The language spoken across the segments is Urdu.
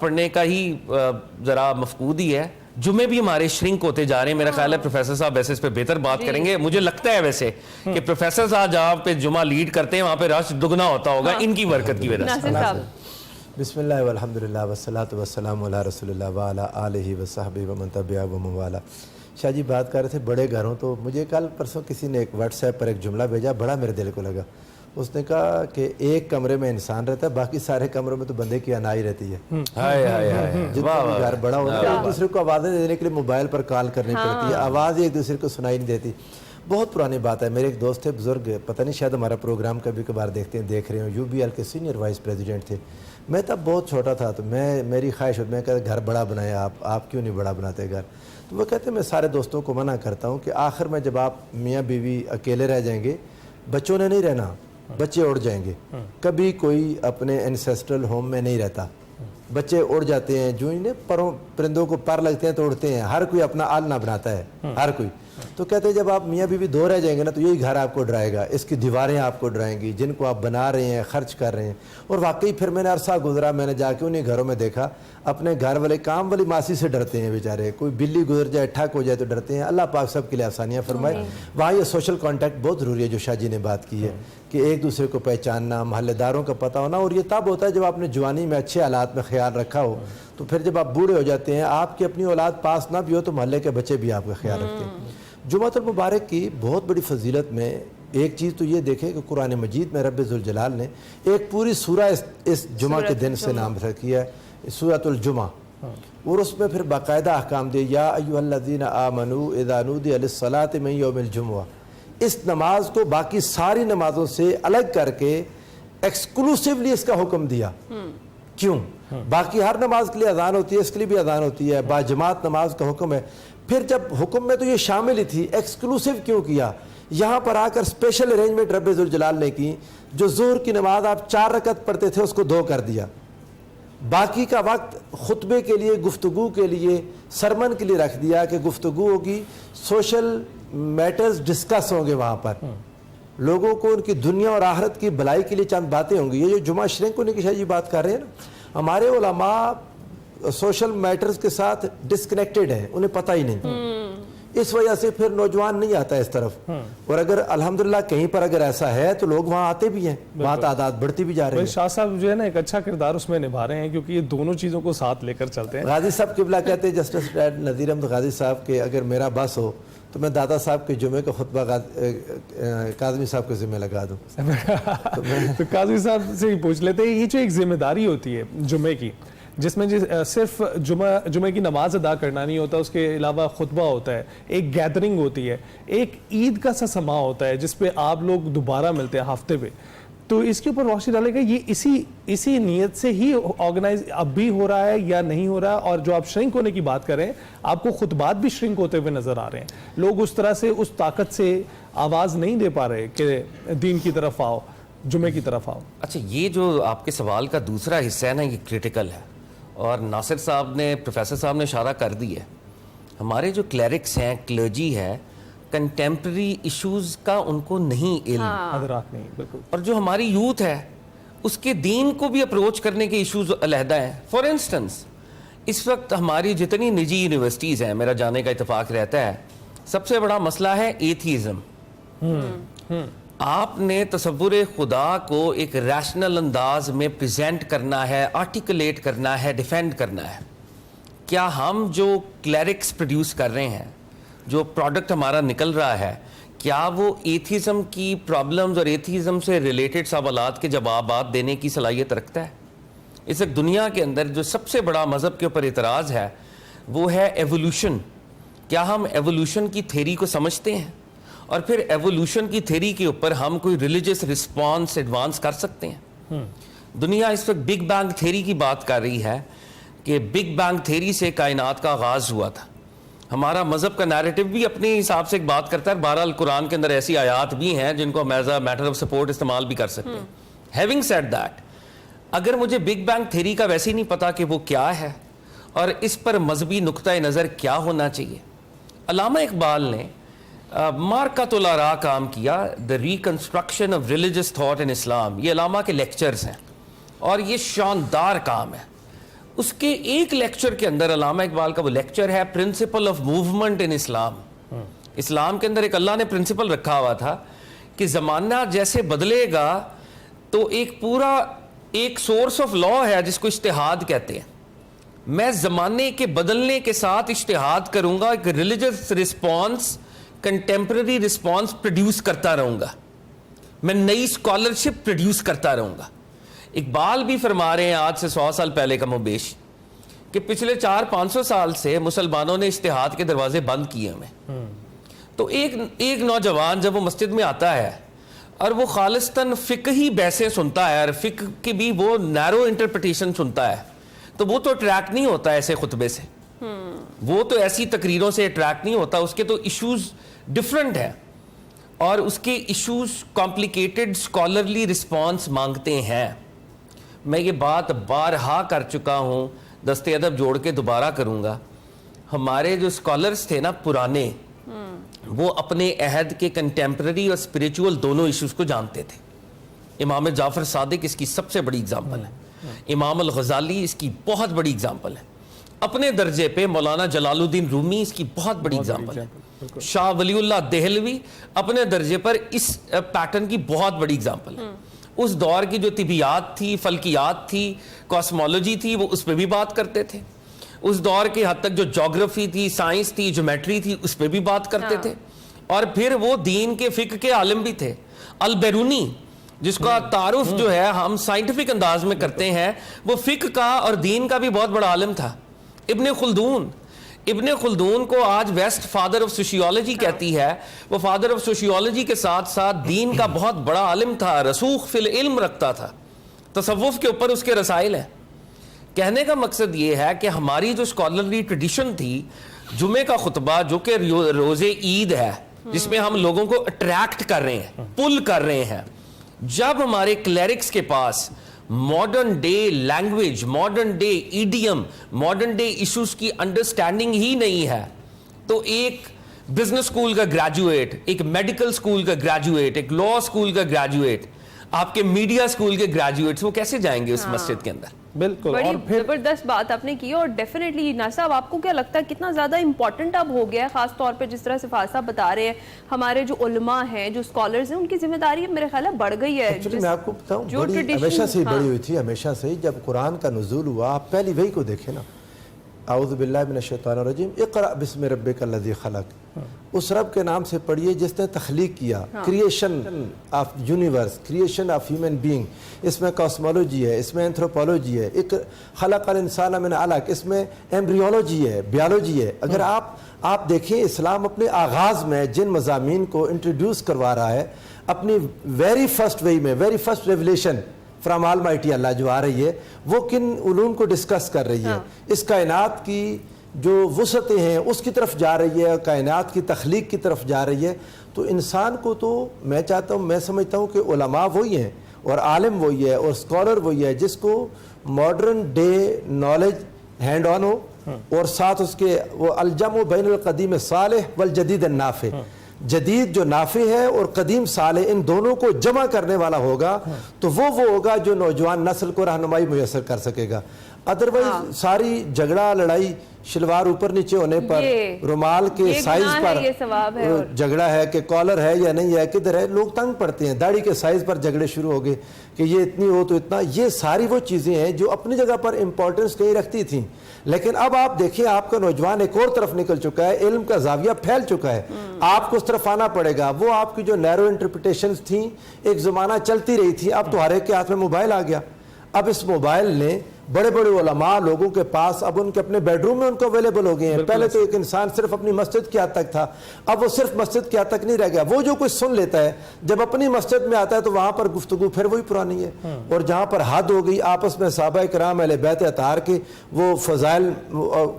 پڑھنے کا ہی ذرا مفقود ہی ہے. جمعے بھی ہمارے شرنک ہوتے جا رہے ہیں. میرا خیال ہے پروفیسر صاحب ویسے اس پہ بہتر بات کریں گے. مجھے لگتا ہے ویسے کہ پروفیسر صاحب جہاں پہ جمعہ لیڈ کرتے ہیں وہاں پہ رش دگنا ہوتا ہوگا ان کی برکت کی وجہ سے. بسم اللہ والحمدللہ والصلاۃ والسلام علی رسول اللہ وعلی آلہ وصحبہ ومن تبعہ ومن والہ. شاہ جی بات کر رہے تھے بڑے گھروں, تو مجھے کل پرسوں کسی نے ایک واٹس ایپ پر ایک جملہ بھیجا, بڑا میرے دل کو لگا. اس نے کہا کہ ایک کمرے میں انسان رہتا ہے, باقی سارے کمروں میں تو بندے کی انائی رہتی ہے. جتنا بھی گھر بڑا ہوتا ہے ایک دوسرے کو آوازیں دینے کے لیے موبائل پر کال کرنی پڑتی ہے, آواز ایک دوسرے کو سنائی نہیں دیتی. بہت پرانی بات ہے. میرے ایک دوست تھے بزرگ, پتہ نہیں شاید ہمارا پروگرام کبھی کبھار دیکھ رہے ہوں, UBL کے سینئر وائس پریزیڈنٹ تھے. میں تب بہت چھوٹا تھا, تو میری خواہش ہوتی, میں کہتا گھر بڑا بنایا آپ کیوں نہیں بڑا بناتے گھر. تو وہ کہتے ہیں میں سارے دوستوں کو منع کرتا ہوں کہ آخر میں جب آپ میاں بیوی اکیلے رہ جائیں گے, بچوں نے نہیں رہنا, بچے اڑ جائیں گے. کبھی کوئی اپنے انسیسٹرل ہوم میں نہیں رہتا, بچے اڑ جاتے ہیں. جو انہیں پرندوں کو پر لگتے ہیں تو اڑتے ہیں. ہر کوئی اپنا آلنا بناتا ہے, ہر کوئی. تو کہتے ہیں جب آپ میاں بیوی دو رہ جائیں گے نا, تو یہی گھر آپ کو ڈرائے گا, اس کی دیواریں آپ کو ڈرائیں گی جن کو آپ بنا رہے ہیں, خرچ کر رہے ہیں. اور واقعی پھر میں نے عرصہ گزرا, میں نے جا کے انہیں گھروں میں دیکھا, اپنے گھر والے کام والی ماسی سے ڈرتے ہیں بیچارے. کوئی بلی گزر جائے, ٹھک ہو جائے تو ڈرتے ہیں. اللہ پاک سب کے لیے آسانیاں فرمائے. وہاں یہ سوشل کانٹیکٹ بہت ضروری ہے جو شاہ جی نے بات کی ہے, کہ ایک دوسرے کو پہچاننا, محلے داروں کا پتہ ہونا. اور یہ تب ہوتا ہے جب آپ نے جوانی میں اچھے حالات میں خیال رکھا ہو. تو پھر جب آپ بوڑھے ہو جاتے ہیں, آپ کی اپنی اولاد پاس نہ بھی ہو, تو محلے کے بچے بھی آپ کا خیال رکھتے ہیں. جمعۃ المبارک کی بہت بڑی فضیلت میں ایک چیز تو یہ دیکھیں کہ قرآن مجید میں رب ذوالجلال نے ایک پوری سورہ اس جمعہ کے دن سے نام رکھی ہے, سورۃ الجمعہ. اور اس میں پھر باقاعدہ احکام دے, یا ایھا الذین آمنوا اذا نودی للصلاۃ من یوم الجمعہ. اس نماز کو باقی ساری نمازوں سے الگ کر کے ایکسکلوسیولی اس کا حکم دیا. کیوں؟ باقی ہر نماز کے لیے اذان ہوتی ہے, اس کے لیے بھی اذان ہوتی ہے, باجماعت نماز کا حکم ہے. پھر جب حکم میں تو یہ شامل ہی تھی, ایکسکلوسیو کیوں کیا؟ یہاں پر آ کر اسپیشل ارینجمنٹ رب ذوالجلال نے کی. جو ظہر کی نماز آپ 4 رکعت پڑھتے تھے اس کو 2 کر دیا. باقی کا وقت خطبے کے لیے, گفتگو کے لیے, سرمن کے لیے رکھ دیا, کہ گفتگو ہوگی, سوشل میٹرز ڈسکس ہوں گے وہاں پر. لوگوں کو ان کی دنیا اور آخرت کی بھلائی کے لیے چند باتیں ہوں گی. یہ جو جمعہ شرنک ہونے کی شاید یہ بات کر رہے ہیں نا, ہمارے علماء سوشل میٹرز کے ساتھ ڈسکنیکٹڈ ہیں, انہیں پتہ ہی نہیں. اس وجہ سے پھر نوجوان نہیں آتا اس طرف. اور اگر الحمدللہ کہیں پر اگر ایسا ہے تو لوگ وہاں آتے بھی ہیں, وہاں تعداد بڑھتی بھی جا رہی ہے. شاہ صاحب جو ہے نا ایک اچھا کردار اس میں نبھا رہے ہیں, کیونکہ یہ دونوں چیزوں کو ساتھ لے کر چلتے ہیں. غازی صاحب قبلہ کہتے ہیں, جسٹس نذیر احمد غازی صاحب کے اگر میرا بس ہو تو میں دادا صاحب کے جمعے کا خطبہ کاظمی صاحب کے ذمہ لگا دوں. تو کاظمی صاحب سے ہی پوچھ لیتے ہیں, یہ جو ایک ذمہ داری ہوتی ہے جمعے کی, جس میں صرف جمعے کی نماز ادا کرنا نہیں ہوتا, اس کے علاوہ خطبہ ہوتا ہے, ایک گیدرنگ ہوتی ہے, ایک عید کا سا سما ہوتا ہے جس پہ آپ لوگ دوبارہ ملتے ہیں ہفتے پہ. تو اس کے اوپر روشنی ڈالے گا, یہ اسی نیت سے ہی آرگنائز اب بھی ہو رہا ہے یا نہیں ہو رہا؟ اور جو آپ شرنک ہونے کی بات کر رہے ہیں, آپ کو خطبات بھی شرنک ہوتے ہوئے نظر آ رہے ہیں. لوگ اس طرح سے اس طاقت سے آواز نہیں دے پا رہے کہ دین کی طرف آؤ, جمعے کی طرف آؤ. اچھا, یہ جو آپ کے سوال کا دوسرا حصہ ہے نا, یہ کرٹیکل ہے, اور ناصر صاحب نے, پروفیسر صاحب نے اشارہ کر دی ہے. ہمارے جو کلیرکس ہیں, کلرجی ہے, کنٹمپریری ایشوز کا ان کو نہیں علم, حضرات نہیں, بالکل. اور جو ہماری یوتھ ہے اس کے دین کو بھی اپروچ کرنے کے ایشوز علیحدہ ہیں. فار انسٹنس, اس وقت ہماری جتنی نجی یونیورسٹیز ہیں, میرا جانے کا اتفاق رہتا ہے, سب سے بڑا مسئلہ ہے ایتھیزم. آپ نے تصور خدا کو ایک ریشنل انداز میں پریزنٹ کرنا ہے, آرٹیکولیٹ کرنا ہے, ڈیفینڈ کرنا ہے. کیا ہم جو کلیرکس پروڈیوس کر رہے ہیں, جو پروڈکٹ ہمارا نکل رہا ہے, کیا وہ ایتھیزم کی پرابلمز اور ایتھیزم سے ریلیٹڈ سوالات کے جوابات دینے کی صلاحیت رکھتا ہے؟ اس وقت دنیا کے اندر جو سب سے بڑا مذہب کے اوپر اعتراض ہے وہ ہے ایوولوشن. کیا ہم ایوولوشن کی تھیری کو سمجھتے ہیں, اور پھر ایوولوشن کی تھیری کے اوپر ہم کوئی ریلیجس رسپانس ایڈوانس کر سکتے ہیں؟ دنیا اس وقت بگ بینگ تھیری کی بات کر رہی ہے کہ بگ بینگ تھیری سے کائنات کا آغاز ہوا تھا. ہمارا مذہب کا نیریٹو بھی اپنے حساب سے ایک بات کرتا ہے. بہرحال قرآن کے اندر ایسی آیات بھی ہیں جن کو ہم as a matter of support استعمال بھی کر سکتے ہیں. ہیونگ سیڈ دیٹ, اگر مجھے بگ بینگ تھیری کا ویسے ہی نہیں پتا کہ وہ کیا ہے اور اس پر مذہبی نقطۂ نظر کیا ہونا چاہیے. علامہ اقبال نے مارکۃ الاراء کام کیا, the reconstruction of religious thought in Islam. یہ علامہ کے لیکچرز ہیں اور یہ شاندار کام ہے. اس کے ایک لیکچر کے اندر علامہ اقبال کا وہ لیکچر ہے پرنسپل آف موومنٹ ان اسلام. اسلام کے اندر ایک اللہ نے پرنسپل رکھا ہوا تھا کہ زمانہ جیسے بدلے گا تو ایک پورا ایک سورس آف لا ہے جس کو اجتہاد کہتے ہیں. میں زمانے کے بدلنے کے ساتھ اجتہاد کروں گا, ایک religious response, contemporary response produce کرتا رہوں گا, میں نئی اسکالرشپ پروڈیوس کرتا رہوں گا. اقبال بھی فرما رہے ہیں آج سے 100 سال پہلے کم و بیش کہ پچھلے 400-500 سال سے مسلمانوں نے اجتہاد کے دروازے بند کیے ہمیں. تو ایک نوجوان جب وہ مسجد میں آتا ہے اور وہ خالصتاً فقہی بحثیں سنتا ہے اور فقہ کی بھی وہ نیرو انٹرپریٹیشن سنتا ہے, تو وہ تو اٹریکٹ نہیں ہوتا ایسے خطبے سے, وہ تو ایسی تقریروں سے اٹریکٹ نہیں ہوتا. اس کے تو ایشوز ڈفرنٹ ہیں اور اس کے ایشوز کمپلیکیٹڈ اسکالرلی رسپانس مانگتے ہیں. میں یہ بات بارہا کر چکا ہوں, دست ادب جوڑ کے دوبارہ کروں گا. ہمارے جو اسکالرس تھے نا پرانے, وہ اپنے عہد کے کنٹمپرری اور اسپریچول دونوں ایشوز کو جانتے تھے. امام جعفر صادق اس کی سب سے بڑی اگزامپل ہے, امام الغزالی اس کی بہت بڑی اگزامپل ہے, اپنے درجے پہ مولانا جلال الدین رومی اس کی بہت بڑی اگزامپل ہے, شاہ ولی اللہ دہلوی اپنے درجے پر اس پیٹرن کی بہت بڑی اگزامپل ہے. اس دور کی جو طبیعات تھی, فلکیات تھی, کاسمولوجی تھی, وہ اس پہ بھی بات کرتے تھے. اس دور کے حد تک جو جغرافی تھی, سائنس تھی, جیومیٹری تھی, اس پہ بھی بات کرتے تھے. اور پھر وہ دین کے فقہ کے عالم بھی تھے. البیرونی جس کا تعارف جو ہے ہم سائنٹیفک انداز میں کرتے ہیں, وہ فقہ کا اور دین کا بھی بہت بڑا عالم تھا. ابن خلدون کو آج ویسٹ فادر آف سوشیولوجی کہتی ہے. وہ فادر آف سوشیولوجی کے ساتھ ساتھ دین کا بہت بڑا عالم تھا, رسوخ فی العلم رکھتا تھا, تصوف کے اوپر اس کے رسائل ہیں. کہنے کا مقصد یہ ہے کہ ہماری جو اسکالرلی ٹریڈیشن تھی, جمعے کا خطبہ جو کہ روز عید ہے جس میں ہم لوگوں کو اٹریکٹ کر رہے ہیں, پل کر رہے ہیں, جب ہمارے کلیرکس کے پاس modern day language, modern day idiom, modern day issues کی انڈرسٹینڈنگ ہی نہیں ہے, تو ایک بزنس اسکول کا گریجویٹ, ایک میڈیکل اسکول کا گریجویٹ, ایک لا اسکول کا گریجویٹ, آپ کے میڈیا اسکول کے گریجویٹس, وہ کیسے جائیں گے اس مسجد کے اندر؟ بالکل. بڑی اور پھر زبردست بات آپ نے کی. اور ڈیفینیٹلی ناصر صاحب, آپ کو کیا لگتا ہے کتنا زیادہ امپورٹنٹ اب ہو گیا ہے, خاص طور پہ جس طرح سے فاضل صاحب بتا رہے ہیں, ہمارے جو علماء ہیں, جو اسکالرز ہیں, ان کی ذمہ داری میرے خیال ہے بڑھ گئی ہے. میں آپ کو بتاؤں, ہمیشہ سے ہی بڑی ہوئی تھی. ہمیشہ سے ہی جب قرآن کا نزول ہوا, آپ پہلی وہی کو دیکھیں نا, اعوذ باللہ من الشیطان الرجیم, اقرأ بسم ربک الذی خلق, اس رب کے نام سے پڑھیے جس نے تخلیق کیا. Creation of universe, creation of human being, اس میں کاسمولوجی ہے, اس میں اینتھروپولوجی ہے, ایک خلق الانسان من علق, اس میں ایمبریولوجی ہے, بیولوجی ہے. اگر آپ دیکھیں اسلام اپنے آغاز میں جن مضامین کو انٹروڈیوس کروا رہا ہے, اپنی ویری فرسٹ وے میں, very first revelation from almighty Allah جو آ رہی ہے, وہ کن علوم کو ڈسکس کر رہی ہے. اس کائنات کی جو وسعتیں ہیں اس کی طرف جا رہی ہے, کائنات کی تخلیق کی طرف جا رہی ہے. تو انسان کو تو میں چاہتا ہوں, میں سمجھتا ہوں کہ علماء وہی ہیں اور عالم وہی ہے اور اسکالر وہی ہے جس کو modern day knowledge hand on ہو, اور ساتھ اس کے وہ الجمع بین القدیم صالح والجدید النافع, جدید جو نافع ہے اور قدیم صالح, ان دونوں کو جمع کرنے والا ہوگا تو وہ ہوگا جو نوجوان نسل کو رہنمائی میسر کر سکے گا. ادروائز ساری جھگڑا لڑائی شلوار اوپر نیچے ہونے پر, رومال کے سائز پر جھگڑا ہے کہ کالر ہے یا نہیں ہے, کدھر ہے, لوگ تنگ پڑتے ہیں. داڑھی کے سائز پر جھگڑے شروع ہو گئے کہ یہ اتنی ہو تو اتنا. یہ ساری وہ چیزیں ہیں جو اپنی جگہ پر امپورٹنس کہیں رکھتی تھیں, لیکن اب آپ دیکھیں آپ کا نوجوان ایک اور طرف نکل چکا ہے, علم کا زاویہ پھیل چکا ہے, آپ کو اس طرف آنا پڑے گا. وہ آپ کی جو نیرو انٹرپریٹیشنز تھیں ایک زمانہ چلتی رہی تھی, اب تو ہر ایک کے ہاتھ میں موبائل آ گیا. اب اس موبائل نے بڑے بڑے علماء لوگوں کے پاس, اب ان کے اپنے بیڈ روم میں ان کو اویلیبل ہو گئے ہیں. پہلے تو ایک انسان صرف اپنی مسجد کی حد تک تھا, اب وہ صرف مسجد کی حد تک نہیں رہ گیا. وہ جو کچھ سن لیتا ہے جب اپنی مسجد میں آتا ہے تو وہاں پر گفتگو پھر وہی پرانی ہے. اور جہاں پر حد ہو گئی آپس میں صحابہ کرام اہل بیت اطہار کے وہ فضائل,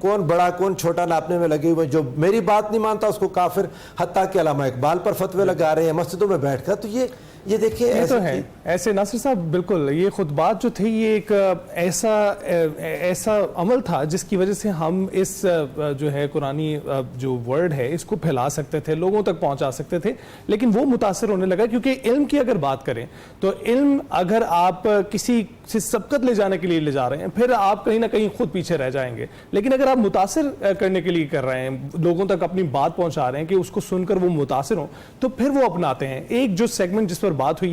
کون بڑا کون چھوٹا ناپنے میں لگے ہوئے, جو میری بات نہیں مانتا اس کو کافر, حتیٰ کہ علامہ اقبال پر فتوے لگا رہے ہیں مسجدوں میں بیٹھ کر. تو یہ دیکھیں یہ تو ہے ایسے. ناصر صاحب بالکل, یہ خطبات جو تھے یہ ایک ایسا عمل تھا جس کی وجہ سے ہم اس جو ہے قرآنی جو ورڈ ہے اس کو پھیلا سکتے تھے, لوگوں تک پہنچا سکتے تھے. لیکن وہ متاثر ہونے لگا کیونکہ علم کی اگر بات کریں تو علم, اگر آپ کسی سبقت لے جانے کے لیے لے جا رہے ہیں, پھر آپ کہیں نہ کہیں خود پیچھے رہ جائیں گے. لیکن اگر آپ متاثر کرنے کے لیے کر رہے ہیں, لوگوں تک اپنی بات پہنچا رہے ہیں کہ اس کو سن کر وہ متاثر ہوں, تو پھر وہ اپناتے ہیں. ایک جو سیگمنٹ جس پر بات ہوئی